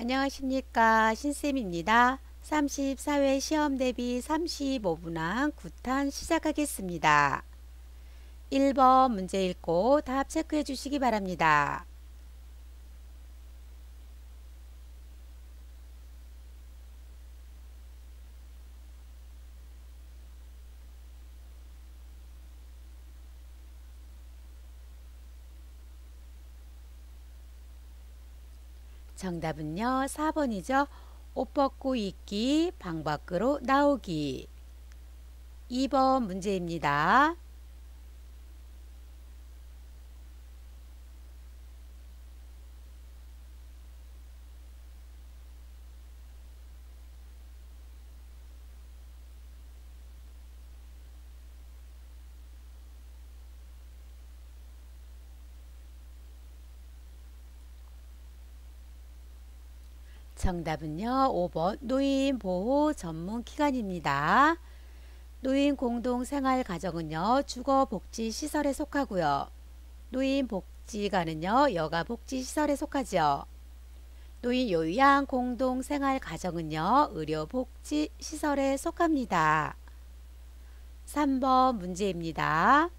안녕하십니까, 신쌤입니다. 34회 시험 대비 35분항 9탄 시작하겠습니다. 1번 문제 읽고 답 체크해 주시기 바랍니다. 정답은요, 4번이죠. 옷 벗고 있기, 방 밖으로 나오기. 2번 문제입니다. 정답은요, 5번 노인보호 전문기관입니다. 노인공동생활가정은요, 주거복지시설에 속하고요. 노인복지관은요, 여가복지시설에 속하죠. 노인요양공동생활가정은요, 의료복지시설에 속합니다. 3번 문제입니다.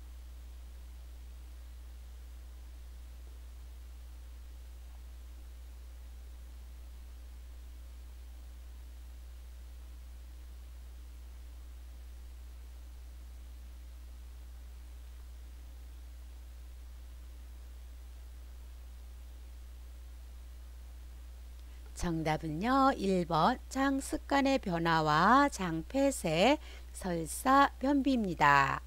정답은요, 1번 장습관의 변화와 장폐색, 설사, 변비입니다.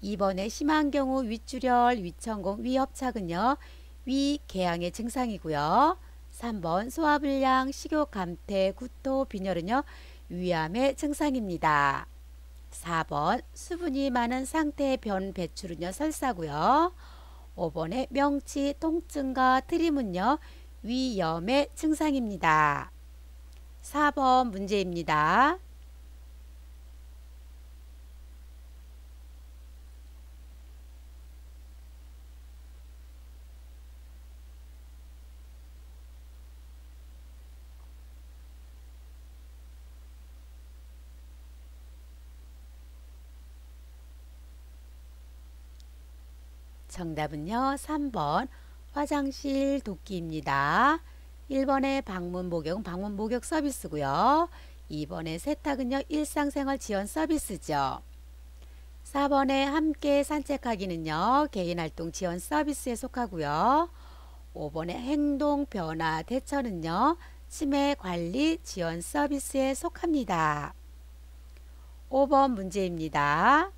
2번의 심한 경우 윗출혈, 위천공, 위협착은요, 위궤양의 증상이고요. 3번 소화불량, 식욕 감퇴, 구토, 빈혈은요, 위암의 증상입니다. 4번 수분이 많은 상태의 변 배출은요, 설사고요. 5번의 명치, 통증과 트림은요, 위염의 증상입니다. 4번 문제입니다. 정답은요, 3번 화장실 도끼입니다. 1번의 방문 목욕은 방문 목욕 서비스고요. 2번의 세탁은요, 일상생활 지원 서비스죠. 4번의 함께 산책하기는요, 개인활동 지원 서비스에 속하고요. 5번의 행동 변화 대처는요, 치매 관리 지원 서비스에 속합니다. 5번 문제입니다.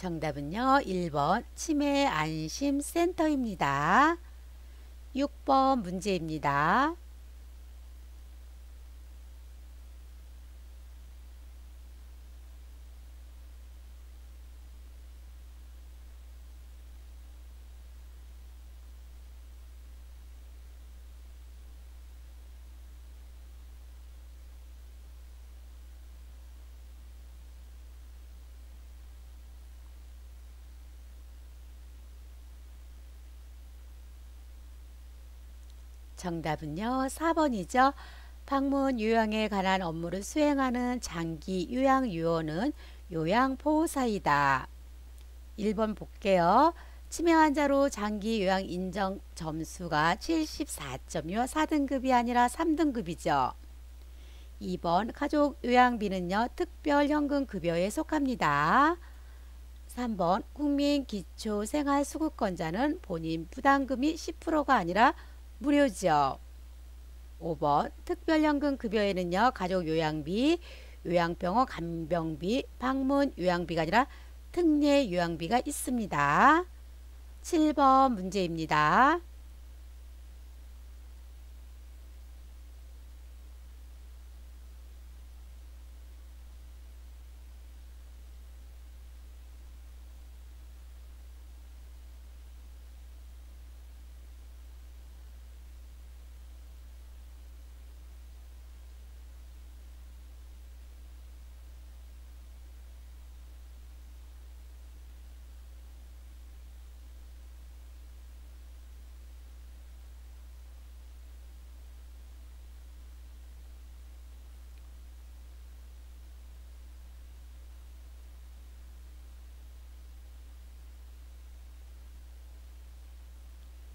정답은요, 1번 치매 안심센터입니다. 6번 문제입니다. 정답은요, 4번이죠. 방문 요양에 관한 업무를 수행하는 장기 요양요원은 요양보호사이다. 1번 볼게요. 치매 환자로 장기 요양 인정 점수가 74점이요. 4등급이 아니라 3등급이죠. 2번 가족 요양비는요, 특별현금급여에 속합니다. 3번 국민기초생활수급권자는 본인 부담금이 10%가 아니라 무료죠. 5번 특별연금 급여에는요, 가족 요양비, 요양병원 간병비, 방문 요양비가 아니라 특례 요양비가 있습니다. 7번 문제입니다.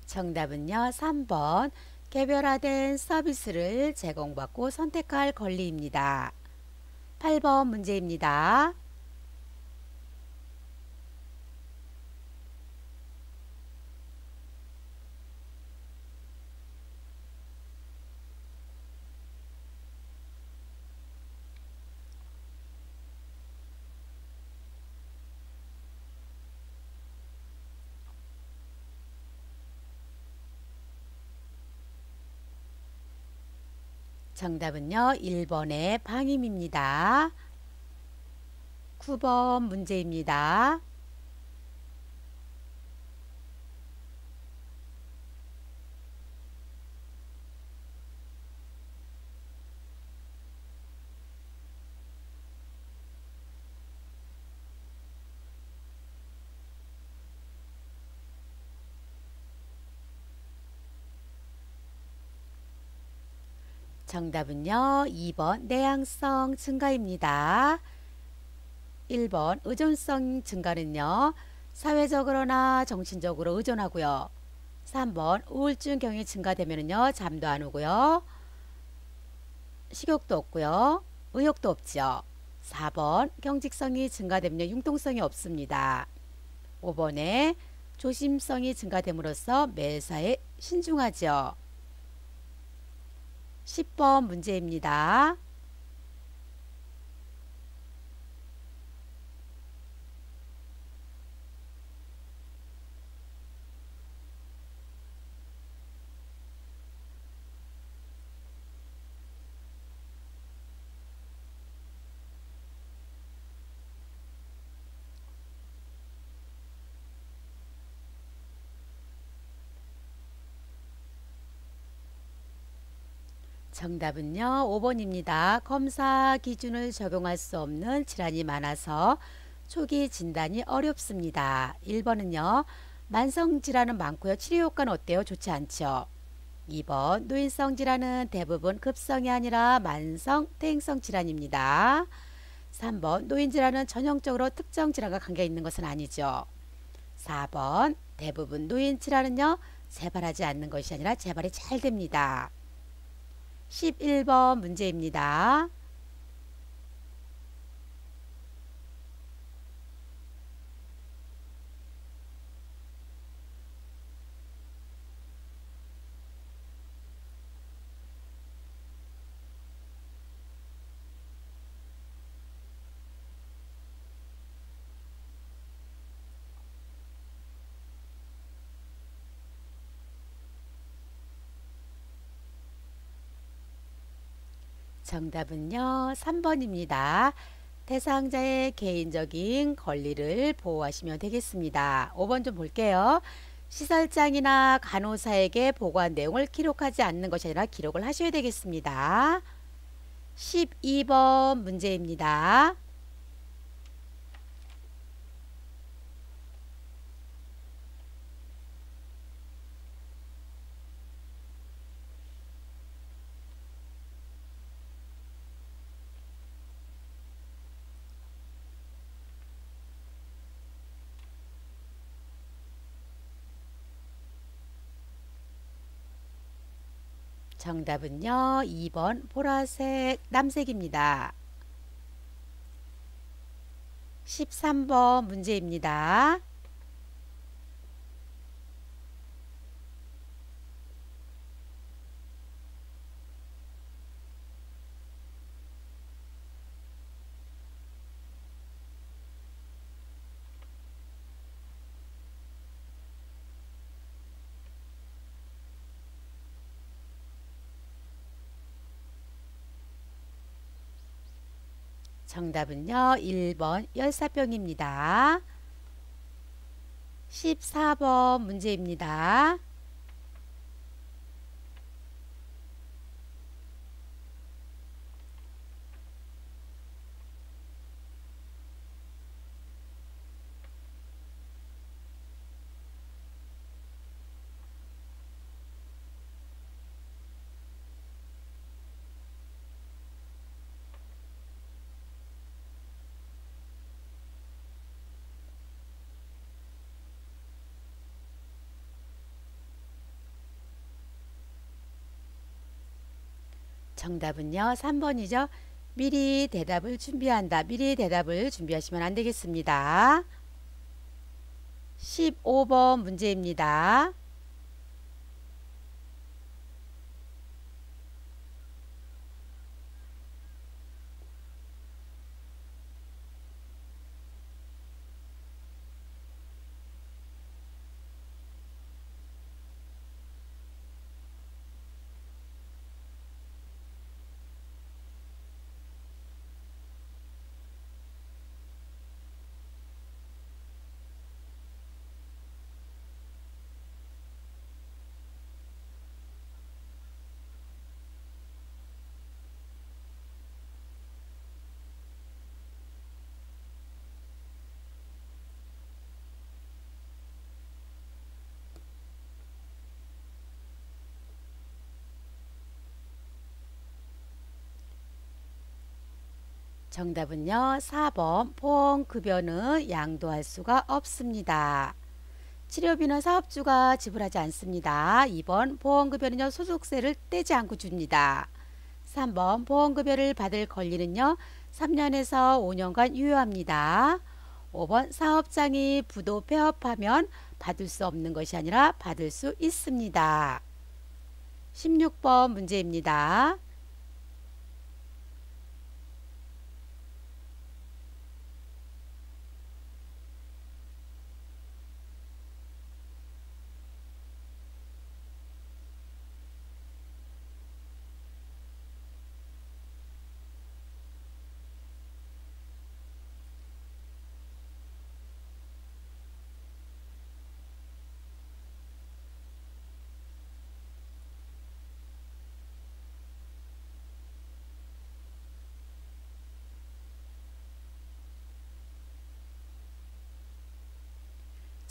정답은요. 3번 개별화된 서비스를 제공받고 선택할 권리입니다. 8번 문제입니다. 정답은요. 1번의 방임입니다. 9번 문제입니다. 정답은요. 2번 내향성 증가입니다. 1번 의존성 증가는요. 사회적으로나 정신적으로 의존하고요. 3번 우울증경이 증가되면요. 잠도 안 오고요. 식욕도 없고요. 의욕도 없죠. 4번 경직성이 증가되면 융통성이 없습니다. 5번에 조심성이 증가됨으로써 매사에 신중하죠. 10번 문제입니다. 정답은요. 5번입니다. 검사 기준을 적용할 수 없는 질환이 많아서 초기 진단이 어렵습니다. 1번은요. 만성 질환은 많고요. 치료 효과는 어때요? 좋지 않죠. 2번 노인성 질환은 대부분 급성이 아니라 만성 퇴행성 질환입니다. 3번 노인 질환은 전형적으로 특정 질환과 관계 있는 것은 아니죠. 4번 대부분 노인 질환은요. 재발하지 않는 것이 아니라 재발이 잘 됩니다. 11번 문제입니다. 정답은요. 3번입니다. 대상자의 개인적인 권리를 보호하시면 되겠습니다. 5번 좀 볼게요. 시설장이나 간호사에게 보고한 내용을 기록하지 않는 것이 아니라 기록을 하셔야 되겠습니다. 12번 문제입니다. 정답은요. 2번 보라색, 남색입니다. 13번 문제입니다. 정답은요. 1번 열사병입니다. 14번 문제입니다. 정답은요. 3번이죠. 미리 대답을 준비한다. 미리 대답을 준비하시면 안 되겠습니다. 15번 문제입니다. 정답은요. 4번 보험급여는 양도할 수가 없습니다. 치료비는 사업주가 지불하지 않습니다. 2번 보험급여는요. 소득세를 떼지 않고 줍니다. 3번 보험급여를 받을 권리는요. 3년에서 5년간 유효합니다. 5번 사업장이 부도 폐업하면 받을 수 없는 것이 아니라 받을 수 있습니다. 16번 문제입니다.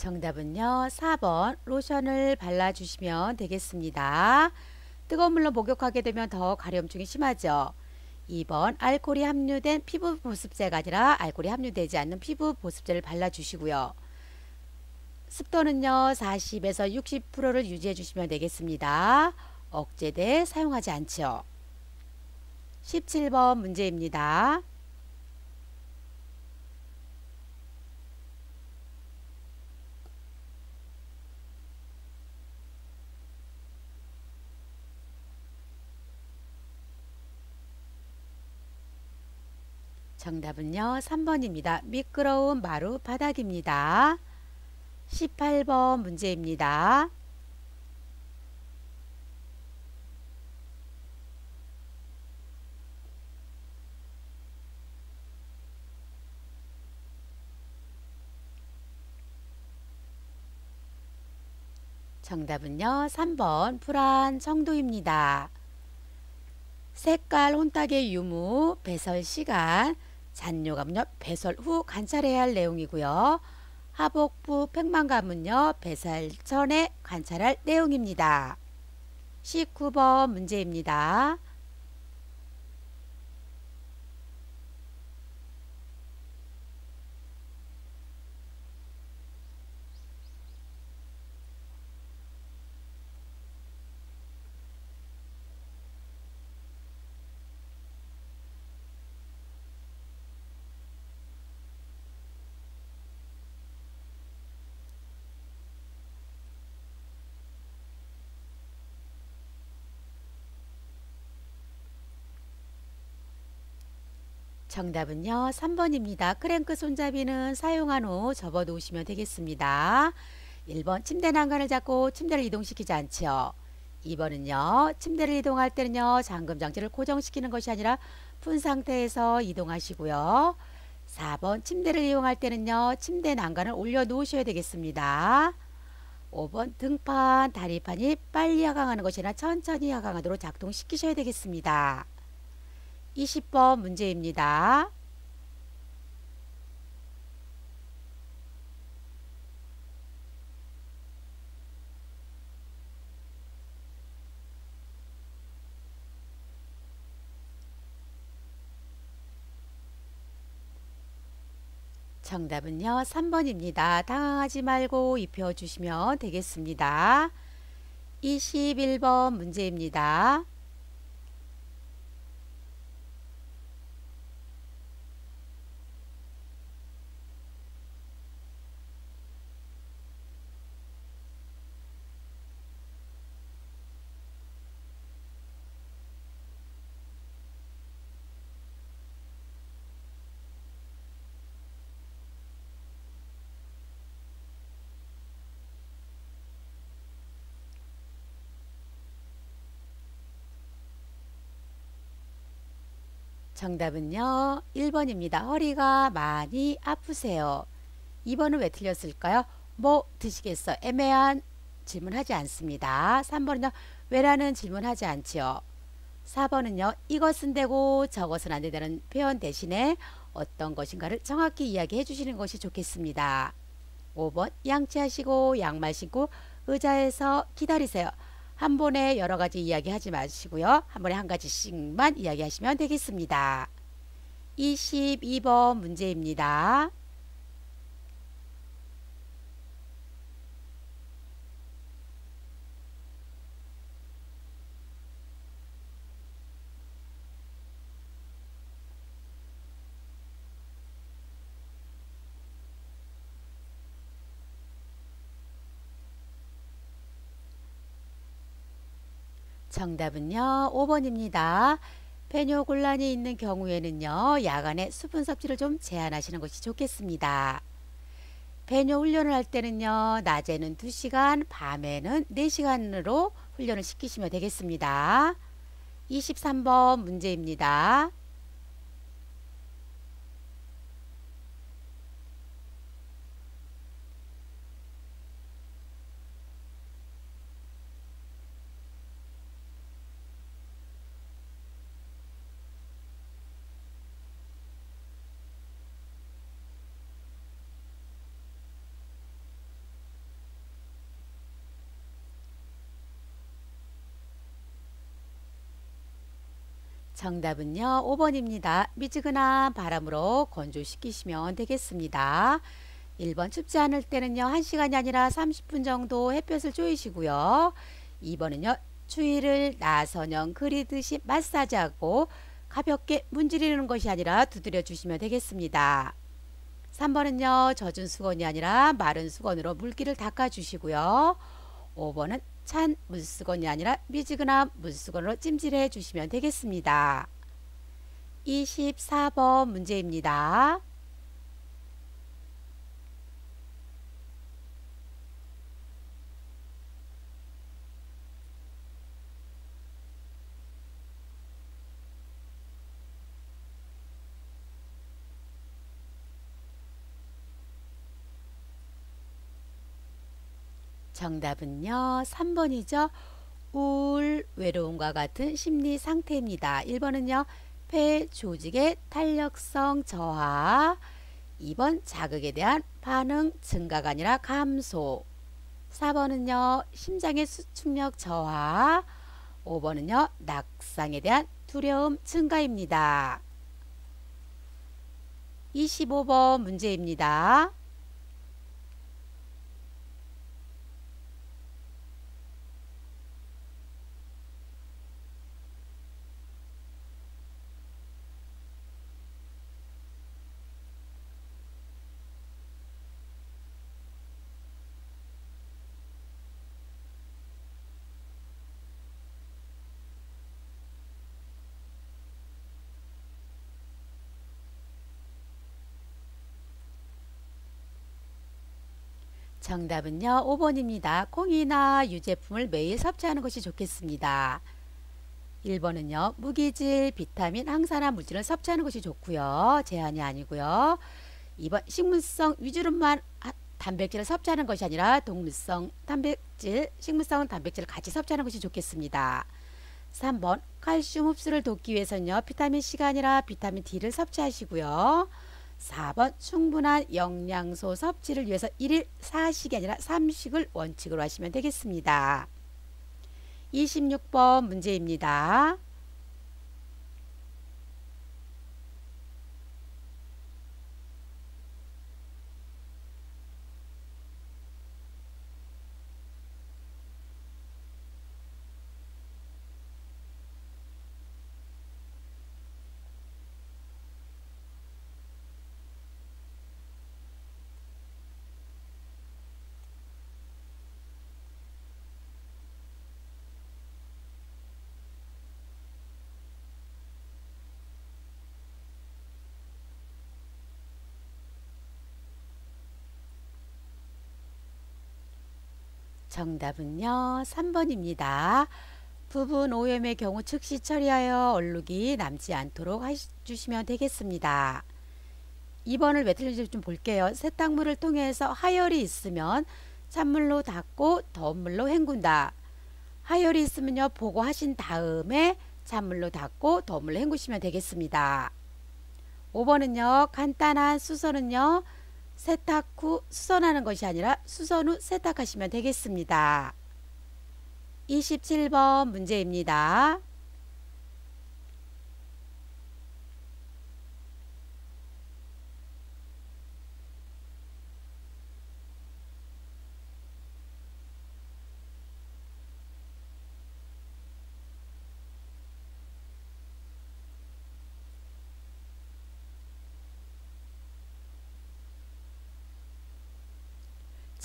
정답은요. 4번 로션을 발라주시면 되겠습니다. 뜨거운 물로 목욕하게 되면 더 가려움증이 심하죠. 2번 알코올이 함유된 피부 보습제가 아니라 알코올이 함유되지 않는 피부 보습제를 발라주시고요. 습도는요. 40에서 60%를 유지해 주시면 되겠습니다. 억제돼 사용하지 않죠. 17번 문제입니다. 정답은요. 3번입니다. 미끄러운 마루 바닥입니다. 18번 문제입니다. 정답은요. 3번 불안 정도입니다. 색깔 혼탁의 유무, 배설 시간, 잔뇨감은요. 배설 후 관찰해야 할 내용이고요. 하복부 팽만감은요. 배설 전에 관찰할 내용입니다. 19번 문제입니다. 정답은요. 3번입니다. 크랭크 손잡이는 사용한 후 접어 놓으시면 되겠습니다. 1번 침대 난간을 잡고 침대를 이동시키지 않죠. 2번은요. 침대를 이동할 때는요. 잠금 장치를 고정시키는 것이 아니라 푼 상태에서 이동하시고요. 4번 침대를 이용할 때는요. 침대 난간을 올려 놓으셔야 되겠습니다. 5번 등판, 다리판이 빨리 하강하는 것이 아니라 천천히 하강하도록 작동시키셔야 되겠습니다. 20번 문제입니다. 정답은요. 3번입니다. 당황하지 말고 입혀주시면 되겠습니다. 21번 문제입니다. 정답은요. 1번입니다. 허리가 많이 아프세요. 2번은 왜 틀렸을까요? 뭐 드시겠어요? 애매한 질문하지 않습니다. 3번은요. 왜라는 질문하지 않지요. 4번은요. 이것은 되고 저것은 안 된다는 표현 대신에 어떤 것인가를 정확히 이야기해 주시는 것이 좋겠습니다. 5번 양치하시고 양말 신고 의자에서 기다리세요. 한 번에 여러 가지 이야기하지 마시고요. 한 번에 한 가지씩만 이야기하시면 되겠습니다. 22번 문제입니다. 정답은요. 5번입니다. 배뇨곤란이 있는 경우에는요. 야간에 수분 섭취를 좀 제한하시는 것이 좋겠습니다. 배뇨 훈련을 할 때는요. 낮에는 2시간, 밤에는 4시간으로 훈련을 시키시면 되겠습니다. 23번 문제입니다. 정답은요. 5번입니다. 미지근한 바람으로 건조시키시면 되겠습니다. 1번 춥지 않을 때는요. 1시간이 아니라 30분 정도 햇볕을 쬐이시고요. 2번은요. 추위를 나선형 그리듯이 마사지하고 가볍게 문지르는 것이 아니라 두드려 주시면 되겠습니다. 3번은요. 젖은 수건이 아니라 마른 수건으로 물기를 닦아 주시고요. 5번은 찬 물수건이 아니라 미지근한 물수건으로 찜질해 주시면 되겠습니다. 24번 문제입니다. 정답은요. 3번이죠. 우울, 외로움과 같은 심리 상태입니다. 1번은요. 폐 조직의 탄력성 저하. 2번 자극에 대한 반응 증가가 아니라 감소. 4번은요. 심장의 수축력 저하. 5번은요. 낙상에 대한 두려움 증가입니다. 25번 문제입니다. 정답은요. 5번입니다. 콩이나 유제품을 매일 섭취하는 것이 좋겠습니다. 1번은요. 무기질, 비타민, 항산화 물질을 섭취하는 것이 좋고요. 제한이 아니고요. 2번 식물성 위주로만 단백질을 섭취하는 것이 아니라 동물성 단백질, 식물성 단백질을 같이 섭취하는 것이 좋겠습니다. 3번 칼슘 흡수를 돕기 위해서는요. 비타민 C가 아니라 비타민 D를 섭취하시고요. 4번 충분한 영양소 섭취를 위해서 1일 4식이 아니라 3식을 원칙으로 하시면 되겠습니다. 26번 문제입니다. 정답은요. 3번입니다. 부분 오염의 경우 즉시 처리하여 얼룩이 남지 않도록 해주시면 되겠습니다. 2번을 왜 틀린지 좀 볼게요. 세탁물을 통해서 하열이 있으면 찬물로 닦고 더운 물로 헹군다. 하열이 있으면요, 보고 하신 다음에 찬물로 닦고 더운 물로 헹구시면 되겠습니다. 5번은요, 간단한 수선은요, 세탁 후 수선하는 것이 아니라 수선 후 세탁하시면 되겠습니다. 27번 문제입니다.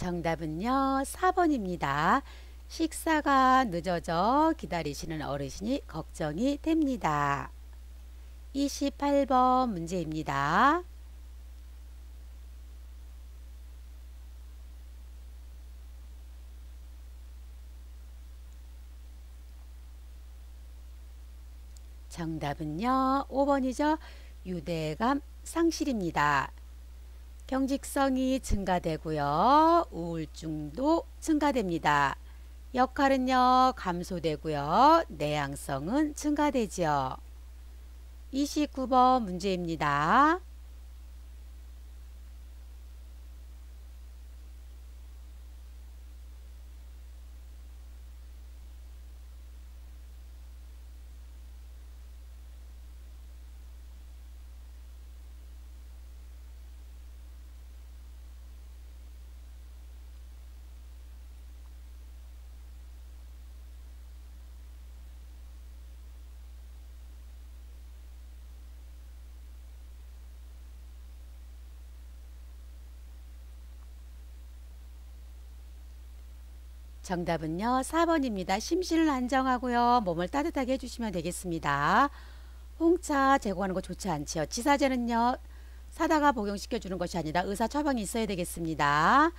정답은요, 4번입니다. 식사가 늦어져 기다리시는 어르신이 걱정이 됩니다. 28번 문제입니다. 정답은요, 5번이죠. 유대감 상실입니다. 경직성이 증가되고요. 우울증도 증가됩니다. 역할은요, 감소되고요. 내향성은 증가되죠. 29번 문제입니다. 정답은요, 4번입니다. 심신을 안정하고요. 몸을 따뜻하게 해주시면 되겠습니다. 홍차 제공하는 거 좋지 않지요. 지사제는요, 사다가 복용시켜주는 것이 아니라 의사 처방이 있어야 되겠습니다.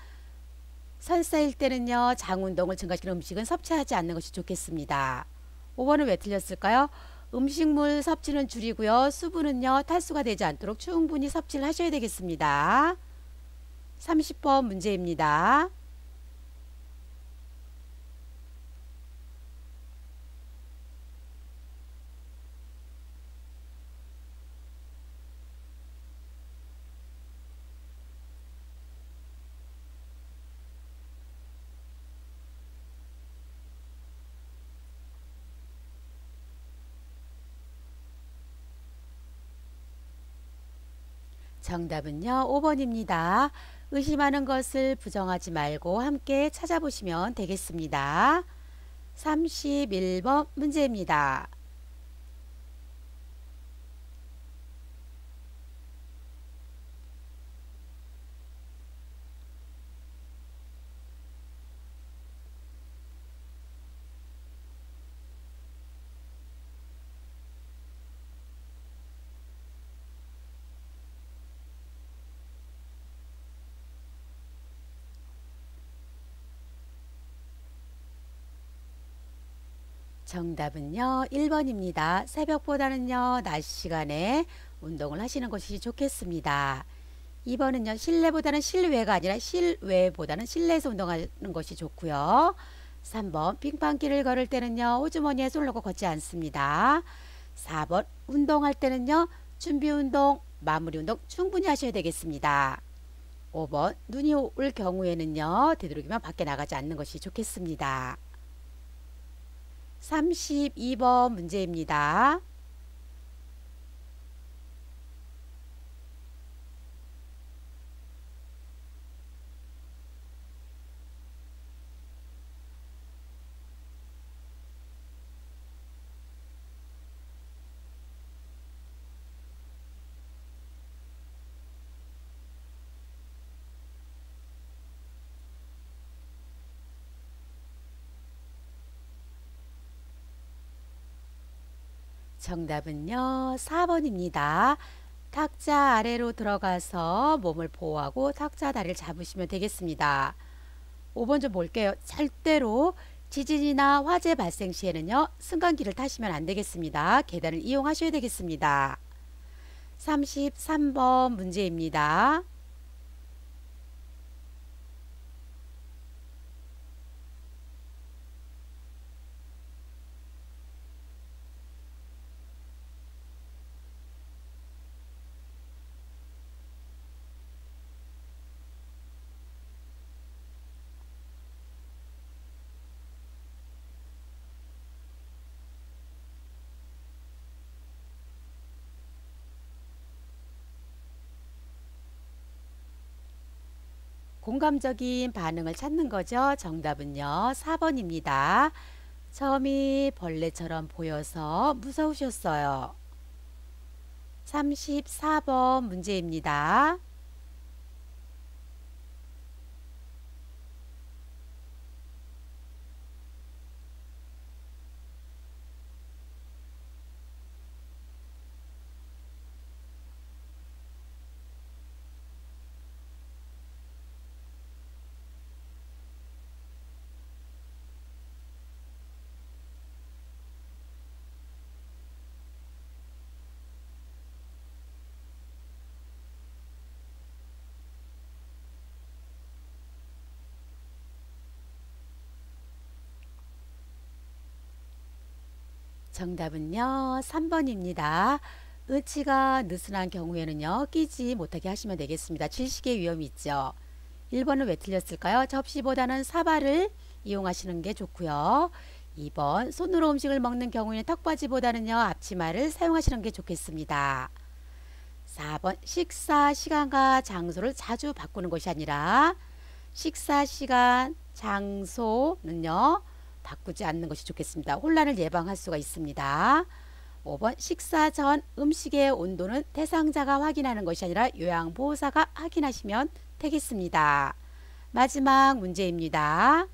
설사일 때는요, 장운동을 증가시키는 음식은 섭취하지 않는 것이 좋겠습니다. 5번은 왜 틀렸을까요? 음식물 섭취는 줄이고요. 수분은요, 탈수가 되지 않도록 충분히 섭취를 하셔야 되겠습니다. 30번 문제입니다. 정답은요, 5번입니다. 의심하는 것을 부정하지 말고 함께 찾아보시면 되겠습니다. 31번 문제입니다. 정답은요, 1번입니다. 새벽보다는요, 낮 시간에 운동을 하시는 것이 좋겠습니다. 2번은요, 실내보다는 실외가 아니라 실외보다는 실내에서 운동하는 것이 좋고요. 3번, 빙판길을 걸을 때는요, 호주머니에 손을 넣고 걷지 않습니다. 4번, 운동할 때는요, 준비운동, 마무리운동 충분히 하셔야 되겠습니다. 5번, 눈이 올 경우에는요, 되도록이면 밖에 나가지 않는 것이 좋겠습니다. 32번 문제입니다. 정답은요, 4번입니다. 탁자 아래로 들어가서 몸을 보호하고 탁자 다리를 잡으시면 되겠습니다. 5번 좀 볼게요. 절대로 지진이나 화재 발생 시에는요, 승강기를 타시면 안 되겠습니다. 계단을 이용하셔야 되겠습니다. 33번 문제입니다. 공감적인 반응을 찾는 거죠. 정답은요, 4번입니다. 점이 벌레처럼 보여서 무서우셨어요. 34번 문제입니다. 정답은요, 3번입니다. 의치가 느슨한 경우에는요, 끼지 못하게 하시면 되겠습니다. 질식의 위험이 있죠. 1번은 왜 틀렸을까요? 접시보다는 사발을 이용하시는 게 좋고요. 2번, 손으로 음식을 먹는 경우에는 턱받이보다는요, 앞치마를 사용하시는 게 좋겠습니다. 4번, 식사 시간과 장소를 자주 바꾸는 것이 아니라 식사 시간, 장소는요, 바꾸지 않는 것이 좋겠습니다. 혼란을 예방할 수가 있습니다. 5번, 식사 전 음식의 온도는 대상자가 확인하는 것이 아니라 요양보호사가 확인하시면 되겠습니다. 마지막 문제입니다.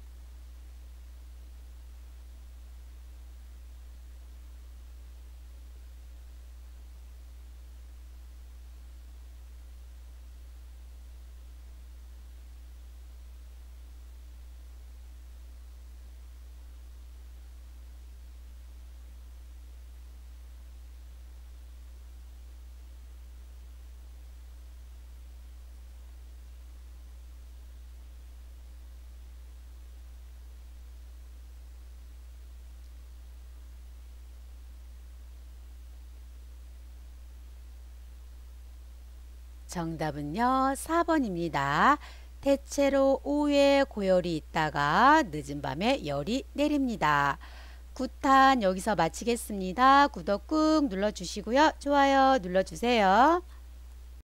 정답은요, 4번입니다. 대체로 오후에 고열이 있다가 늦은 밤에 열이 내립니다. 9탄 여기서 마치겠습니다. 구독 꾹 눌러주시고요. 좋아요 눌러주세요.